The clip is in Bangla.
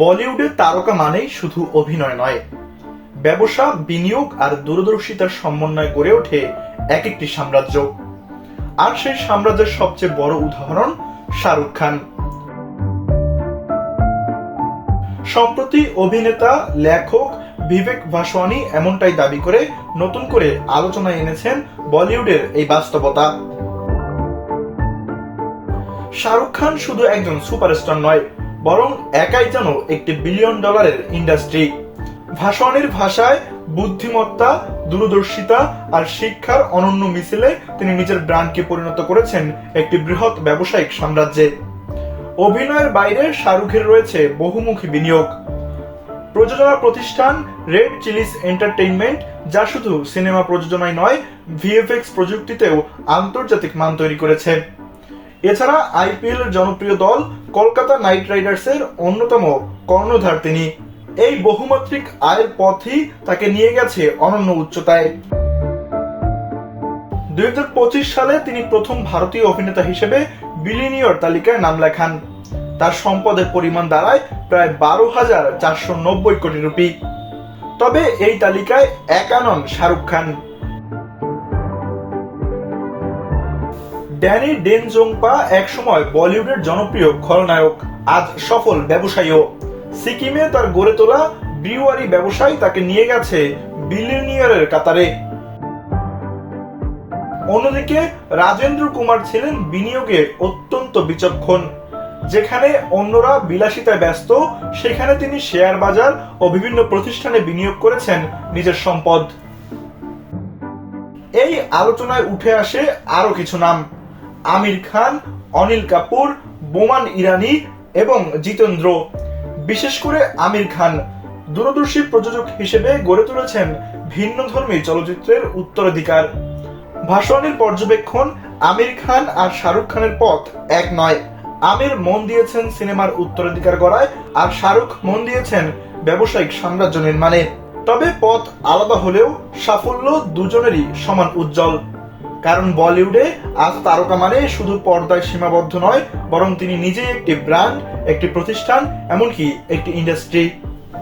বলিউডের তারকা মানেই শুধু অভিনয় নয়, ব্যবসা, বিনিয়োগ আর দূরদর্শিতার সমন্বয় গড়ে ওঠে এক একটি সাম্রাজ্য। আর সেই সাম্রাজ্যের সবচেয়ে বড় উদাহরণ শাহরুখ খান। সম্প্রতি অভিনেতা, লেখক বিবেক ভাসওয়ানি এমনটাই দাবি করে নতুন করে আলোচনায় এনেছেন বলিউডের এই বাস্তবতা। শাহরুখ খান শুধু একজন সুপারস্টার নয়, বরং একাই যেন একটি বিলিয়ন ডলারের ইন্ডাস্ট্রি। ভাসওয়ানির ভাষায় বুদ্ধিমত্তা, দূরদর্শিতা আর শিক্ষার অনন্য মিছিলে তিনি নিজের ব্র্যান্ডকে পরিণত করেছেন একটি বৃহৎ ব্যবসায়িক সাম্রাজ্যে। অভিনয়ের বাইরে শাহরুখের রয়েছে বহুমুখী বিনিয়োগ। প্রযোজনা প্রতিষ্ঠান রেড চিলিস এন্টারটেইনমেন্ট, যা শুধু সিনেমা প্রযোজনায় নয়, ভিএফএক্স প্রযুক্তিতেও আন্তর্জাতিক মান তৈরি করেছে। এছাড়া আইপিএল এর জনপ্রিয় দল কলকাতা নাইট রাইডার্সের অন্যতম কর্ণধার তিনি। এই বহুমাত্রিক আয়ের পথই তাকে নিয়ে গেছে অনন্য উচ্চতায়। 2025 সালে তিনি প্রথম ভারতীয় অভিনেতা হিসেবে বিলিয়নিয়র তালিকায় নাম লেখান। তার সম্পদের পরিমাণ দাঁড়ায় প্রায় 12,490 কোটি রুপি। তবে এই তালিকায় একা নন শাহরুখ খান। ড্যানি ডেনজোংপা একসময় বলিউডের জনপ্রিয় খলনায়ক, আজ সফল ব্যবসায়ীও। সিকিমে তার গড়ে তোলা ব্রিউয়ারি ব্যবসায় তাকে নিয়ে গেছে বিলিয়নিয়রের কাতারে। অন্যদিকে রাজেন্দ্র কুমার ছিলেন বিনিয়োগে অত্যন্ত বিচক্ষণ। যেখানে অন্যরা বিলাসিতায় ব্যস্ত, সেখানে তিনি শেয়ার বাজার ও বিভিন্ন প্রতিষ্ঠানে বিনিয়োগ করেছেন নিজের সম্পদ। এই আলোচনায় উঠে আসে আরো কিছু নাম: আমির খান, অনিল কাপুর, বোমান ইরানি এবং জিতেন্দ্র। বিশেষ করে আমির খান দূরদর্শী প্রযোজক হিসেবে গড়ে তুলেছেন ভিন্নধর্মী চলচ্চিত্রের উত্তরাধিকার। ভাসওয়ানির পর্যবেক্ষণ, আমির খান আর শাহরুখ খানের পথ এক নয়। আমির মন দিয়েছেন সিনেমার উত্তরাধিকার গড়ায়, আর শাহরুখ মন দিয়েছেন ব্যবসায়িক সাম্রাজ্য নির্মাণে। তবে পথ আলাদা হলেও সাফল্য দুজনেরই সমান উজ্জ্বল। কারণ বলিউডে আজ তারকা মানে শুধু পর্দায় সীমাবদ্ধ নয়, বরং তিনি নিজেই একটি ব্র্যান্ড, একটি প্রতিষ্ঠান, এমনকি একটি ইন্ডাস্ট্রি।